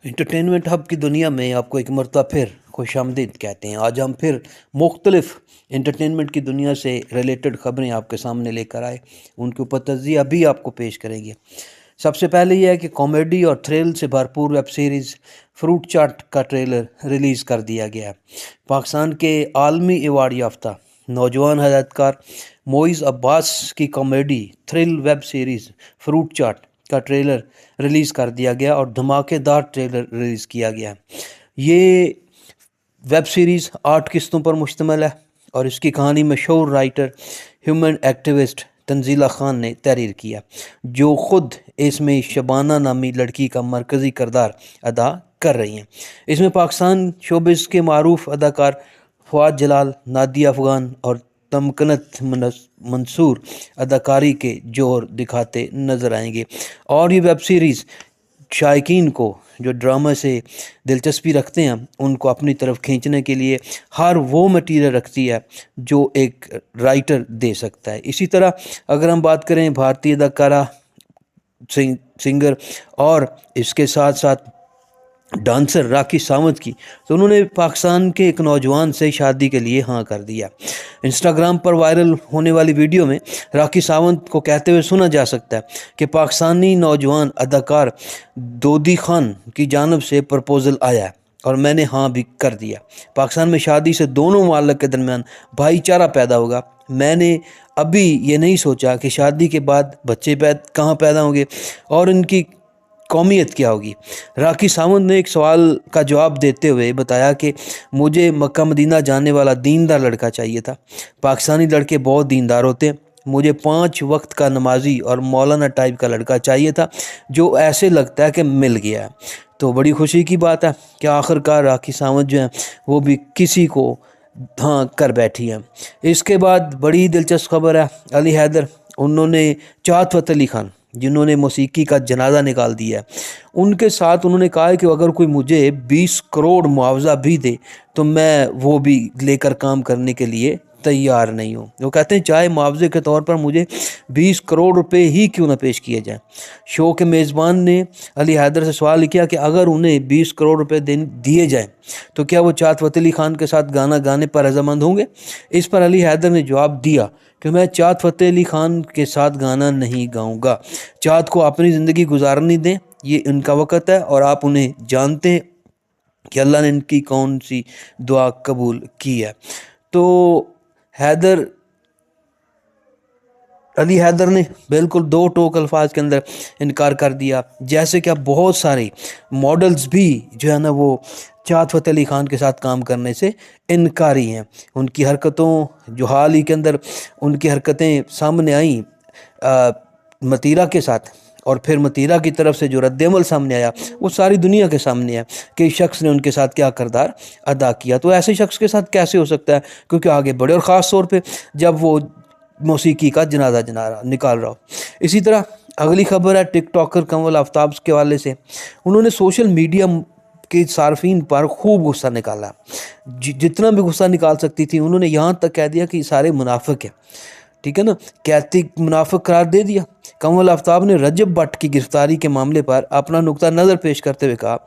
Entertainment hub की दुनिया में आपको एक मरतबा फिर खुशामदीद कहते हैं। आज हम फिर मुख्तलिफ इंटरटेनमेंट की दुनिया से रिलेटेड ख़बरें आपके सामने लेकर आए, उनके ऊपर तज्ज़िया भी आपको पेश करेंगे। सबसे पहले यह है कि कॉमेडी और थ्रिल से भरपूर वेब सीरीज़ फ्रूट चाट का ट्रेलर रिलीज़ कर दिया गया है। पाकिस्तान के आलमी अवार्ड याफ्ता नौजवान हदायतकार मोइज़ अब्बास की comedy thrill web series fruit chaat का ट्रेलर रिलीज़ कर दिया गया और धमाकेदार ट्रेलर रिलीज़ किया गया। ये वेब सीरीज़ 8 किस्तों पर मुश्तमिल है और इसकी कहानी मशहूर writer human activist Tanzila Khan ने तहरीर किया, जो ख़ुद इसमें शबाना नामी लड़की का मरकज़ी किरदार अदा कर रही हैं। इसमें पाकिस्तान शोबिज़ के मारूफ अदाकार फवाद जलाल, नादिया अफ़गान और तमकनत मंसूर अदाकारी के जोर दिखाते नज़र आएंगे। और ये वेब सीरीज़ शायकीन को जो ड्रामा से दिलचस्पी रखते हैं उनको अपनी तरफ खींचने के लिए हर वो मटीरियल रखती है जो एक राइटर दे सकता है। इसी तरह अगर हम बात करें भारतीय अदाकारा, सिंगर और इसके साथ साथ डांसर राखी सावंत की, तो उन्होंने पाकिस्तान के एक नौजवान से शादी के लिए हाँ कर दिया। इंस्टाग्राम पर वायरल होने वाली वीडियो में राखी सावंत को कहते हुए सुना जा सकता है कि पाकिस्तानी नौजवान अदाकार दोदी खान की जानिब से प्रपोज़ल आया और मैंने हाँ भी कर दिया। पाकिस्तान में शादी से दोनों मालिक के दरमियान भाईचारा पैदा होगा। मैंने अभी ये नहीं सोचा कि शादी के बाद बच्चे कहाँ पैदा होंगे और इनकी कौमियत क्या होगी। राखी सावंत ने एक सवाल का जवाब देते हुए बताया कि मुझे मक्का मदीना जाने वाला दीनदार लड़का चाहिए था। पाकिस्तानी लड़के बहुत दीनदार होते हैं। मुझे 5 वक्त का नमाजी और मौलाना टाइप का लड़का चाहिए था जो ऐसे लगता है कि मिल गया है। तो बड़ी खुशी की बात है कि आखिरकार राखी सावंत जो है वो भी किसी को हाँ कर बैठी है। इसके बाद बड़ी दिलचस्प खबर है, अली हैदर, उन्होंने चाहत फ़तेह अली खान जिन्होंने मौसीकी का जनाजा निकाल दिया है, उनके साथ उन्होंने कहा है कि अगर कोई मुझे 20 करोड़ मुआवजा भी दे तो मैं वो भी लेकर काम करने के लिए तैयार नहीं हूँ। वो कहते हैं चाहे मुआवजे के तौर पर मुझे 20 करोड़ रुपए ही क्यों ना पेश किए जाएं। शो के मेज़बान ने अली हैदर से सवाल किया कि अगर उन्हें 20 करोड़ रुपए दिए जाएं तो क्या वो चाहत फ़तेह अली खान के साथ गाना गाने पर रज़ामंद होंगे। इस पर अली हैदर ने जवाब दिया कि मैं चाहत फ़तेह अली खान के साथ गाना नहीं गाऊंगा। चाहत को अपनी ज़िंदगी गुजारनी दें, ये इनका वक़्त है और आप उन्हें जानते हैं कि अल्लाह ने इनकी कौन सी दुआ कबूल की है। तो अली हैदर ने बिल्कुल 2 टोक अल्फाज के अंदर इनकार कर दिया। जैसे कि अब बहुत सारे मॉडल्स भी जो है ना वो चाहत फ़तेह अली खान के साथ काम करने से इनकारी हैं। उनकी हरकतों जो हाल ही के अंदर उनकी हरकतें सामने आई मतीरा के साथ, और फिर मतीरा की तरफ से जो रद्दअमल सामने आया वो सारी दुनिया के सामने है कि इस शख्स ने उनके साथ क्या किरदार अदा किया। तो ऐसे शख्स के साथ कैसे हो सकता है क्योंकि आगे बढ़े, और ख़ास तौर पे जब वो मौसीकी का जनाजा निकाल रहा हो। इसी तरह अगली खबर है टिकटॉकर कंवल आफ्ताब के हवाले से। उन्होंने सोशल मीडिया के सार्फिन पर खूब गुस्सा निकाला, जितना भी गुस्सा निकाल सकती थी। उन्होंने यहाँ तक कह दिया कि सारे मुनाफिक हैं, ठीक है ना, कहती मुनाफिक करार दे दिया। कंवल आफ्ताब ने रजब भट्ट की गिरफ्तारी के मामले पर अपना नुक्ता नज़र पेश करते हुए कहा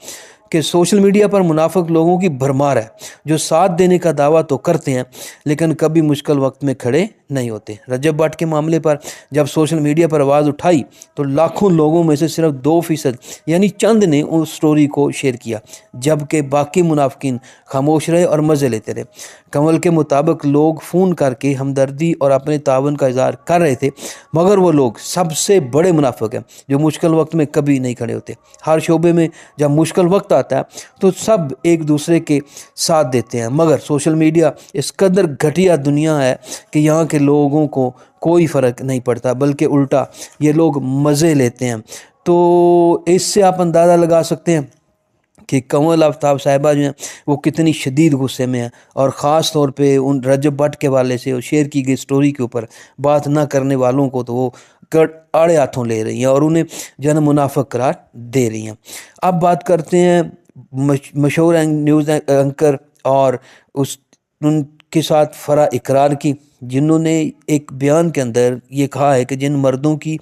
कि सोशल मीडिया पर मुनाफिक लोगों की भरमार है जो साथ देने का दावा तो करते हैं लेकिन कभी मुश्किल वक्त में खड़े नहीं होते। रजब भट्ट के मामले पर जब सोशल मीडिया पर आवाज़ उठाई तो लाखों लोगों में से सिर्फ 2% यानी चंद ने उस स्टोरी को शेयर किया, जबकि बाकी मुनाफिकीन खामोश रहे और मज़े लेते रहे। कंवल के मुताबिक लोग फ़ोन करके हमदर्दी और अपने तावन का इज़हार कर रहे थे, मगर वो लोग सबसे बड़े मुनाफिक हैं जो मुश्किल वक्त में कभी नहीं खड़े होते। हर शोबे में जब मुश्किल वक्त आता है तो सब एक दूसरे के साथ देते हैं, मगर सोशल मीडिया इस कदर घटिया दुनिया है कि यहाँ के लोगों को कोई फ़र्क नहीं पड़ता, बल्कि उल्टा ये लोग मज़े लेते हैं। तो इससे आप अंदाज़ा लगा सकते हैं कि कंवल आफ्ताब साहिबा जो हैं वो कितनी शदीद गुस्से में हैं, और ख़ास तौर पे उन रजब भट्ट के वाले से शेयर की गई स्टोरी के ऊपर बात ना करने वालों को तो वो आड़े हाथों ले रही हैं और उन्हें जो है ना मुनाफिक करार दे रही हैं। अब बात करते हैं मशहूर न्यूज़ एंकर और उनके साथ फरा इकरार की, जिन्होंने एक बयान के अंदर ये कहा है कि जिन मर्दों की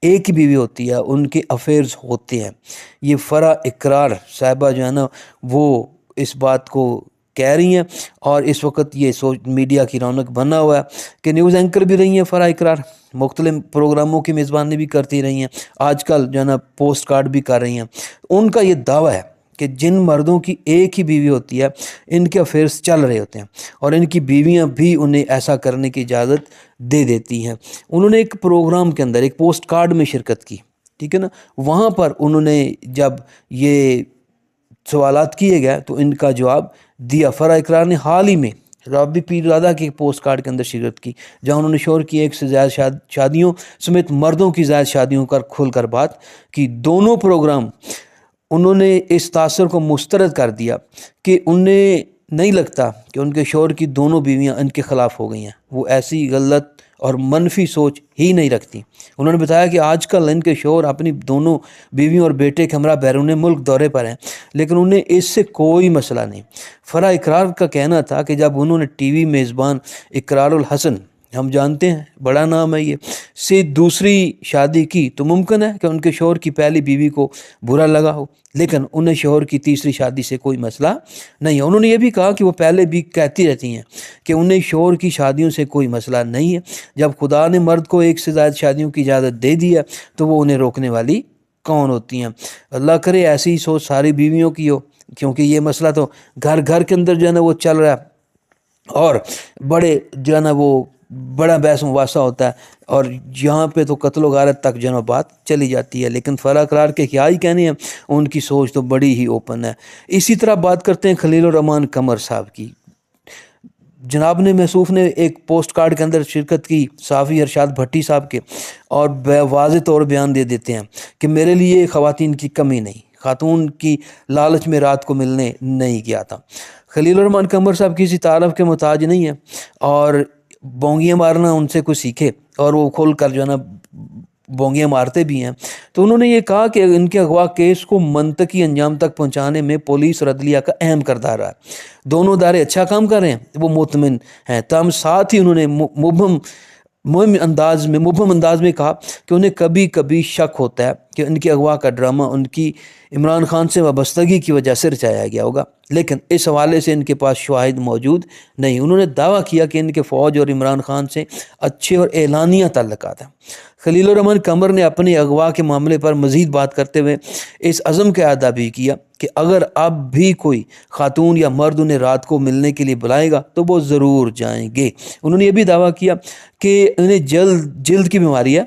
ایک ہی بیوی ہوتی ہے ان کے افیئرز ہوتے ہیں. یہ فرح اقرار صاحبہ جو ہے نا وہ اس بات کو کہہ رہی ہیں، اور اس وقت یہ میڈیا کی رونق بنا ہوا ہے کہ نیوز اینکر بھی رہی ہیں فرح اقرار، مختلف پروگراموں کی میزبانی بھی کرتی رہی ہیں، آج کل جو ہے نا پوسٹ کارڈ بھی کر رہی ہیں. ان کا یہ دعویٰ ہے کہ جن مردوں کی ایک ہی بیوی ہوتی ہے ان کے افیئرس چل رہے ہوتے ہیں اور ان کی بیویاں بھی انہیں ایسا کرنے کی اجازت دے دیتی ہیں. انہوں نے ایک پروگرام کے اندر ایک پوسٹ کارڈ میں شرکت کی، ٹھیک ہے نا، وہاں پر انہوں نے جب یہ سوالات کیے گئے تو ان کا جواب دیا. فرح اقرار نے حال ہی میں رابی پیر دادا کے پوسٹ کارڈ کے اندر شرکت کی جہاں انہوں نے شوہر کی ایک سے زیادہ شادیوں سمیت مردوں کی زیادہ شادیوں کا کھل کر بات کی. دونوں پروگرام انہوں نے اس تاثر کو مسترد کر دیا کہ انہیں نہیں لگتا کہ ان کے شوہر کی دونوں بیویاں ان کے خلاف ہو گئی ہیں، وہ ایسی غلط اور منفی سوچ ہی نہیں رکھتی. انہوں نے بتایا کہ آج کل ان کے شوہر اپنی دونوں بیویوں اور بیٹے کے ہمراہ بیرون ملک دورے پر ہیں لیکن انہیں اس سے کوئی مسئلہ نہیں. فرح اقرار کا کہنا تھا کہ جب انہوں نے ٹی وی میزبان اقرار الحسن، ہم جانتے ہیں بڑا نام ہے یہ، سے دوسری شادی کی تو ممکن ہے کہ ان کے شوہر کی پہلی بیوی کو برا لگا ہو، لیکن انہیں شوہر کی تیسری شادی سے کوئی مسئلہ نہیں ہے. انہوں نے یہ بھی کہا کہ وہ پہلے بھی کہتی رہتی ہیں کہ انہیں شوہر کی شادیوں سے کوئی مسئلہ نہیں ہے. جب خدا نے مرد کو ایک سے زائد شادیوں کی اجازت دے دی ہے تو وہ انہیں روکنے والی کون ہوتی ہیں. اللہ کرے ایسی ہی سوچ ساری بیویوں کی ہو، کیونکہ یہ مسئلہ تو گھر گھر کے اندر جو ہے نا وہ چل رہا ہے اور بڑے جو ہے نا وہ بڑا بحث مباحثہ ہوتا ہے اور یہاں پہ تو قتل و غارت تک جو ہے بات چلی جاتی ہے. لیکن فرح اقرار کے کیا ہی کہنے ہیں، ان کی سوچ تو بڑی ہی اوپن ہے. اسی طرح بات کرتے ہیں خلیل الرحمان قمر صاحب کی. جناب نے موصوف نے ایک پوسٹ کارڈ کے اندر شرکت کی صحافی ارشاد بھٹی صاحب کے، اور واضح طور بیان دے دیتے ہیں کہ میرے لیے خواتین کی کمی نہیں، خاتون کی لالچ میں رات کو ملنے نہیں گیا تھا. خلیل الرحمان قمر صاحب کسی تعارف کے محتاج نہیں ہیں اور بونگیاں مارنا ان سے کچھ سیکھے، اور وہ کھول کر جو ہے نا بونگیاں مارتے بھی ہیں. تو انہوں نے یہ کہا کہ ان کے اغوا کیس کو منطقی انجام تک پہنچانے میں پولیس اور عدلیہ کا اہم کردار رہا ہے. دونوں ادارے اچھا کام کر رہے ہیں، وہ مطمئن ہیں. تاہم ساتھ ہی انہوں نے مبہم انداز میں کہا کہ انہیں کبھی کبھی شک ہوتا ہے کہ ان کے اغوا کا ڈرامہ ان کی عمران خان سے وابستگی کی وجہ سے رچایا گیا ہوگا، لیکن اس حوالے سے ان کے پاس شواہد موجود نہیں. انہوں نے دعویٰ کیا کہ ان کے فوج اور عمران خان سے اچھے اور اعلانیہ تعلقات ہیں. خلیل الرحمان قمر نے اپنے اغوا کے معاملے پر مزید بات کرتے ہوئے اس عزم کا اعادہ بھی کیا کہ اگر اب بھی کوئی خاتون یا مرد انہیں رات کو ملنے کے لیے بلائے گا تو وہ ضرور جائیں گے. انہوں نے یہ بھی دعویٰ کیا کہ انہیں جلد کی بیماری ہے،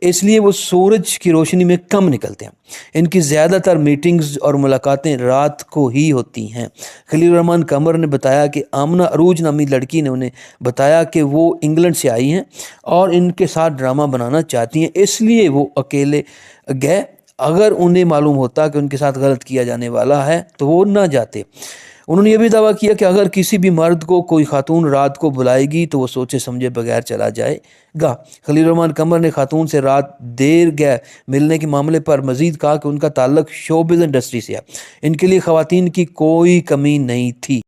اس لیے وہ سورج کی روشنی میں کم نکلتے ہیں. ان کی زیادہ تر میٹنگز اور ملاقاتیں رات کو ہی ہوتی ہیں. خلیل الرحمان قمر نے بتایا کہ آمنہ عروج نامی لڑکی نے انہیں بتایا کہ وہ انگلینڈ سے آئی ہیں اور ان کے ساتھ ڈرامہ بنانا چاہتی ہیں، اس لیے وہ اکیلے گئے. اگر انہیں معلوم ہوتا کہ ان کے ساتھ غلط کیا جانے والا ہے تو وہ نہ جاتے. انہوں نے یہ بھی دعویٰ کیا کہ اگر کسی بھی مرد کو کوئی خاتون رات کو بلائے گی تو وہ سوچے سمجھے بغیر چلا جائے گا. خلیل الرحمان قمر نے خاتون سے رات دیر گئے ملنے کے معاملے پر مزید کہا کہ ان کا تعلق شوبز انڈسٹری سے ہے، ان کے لیے خواتین کی کوئی کمی نہیں تھی.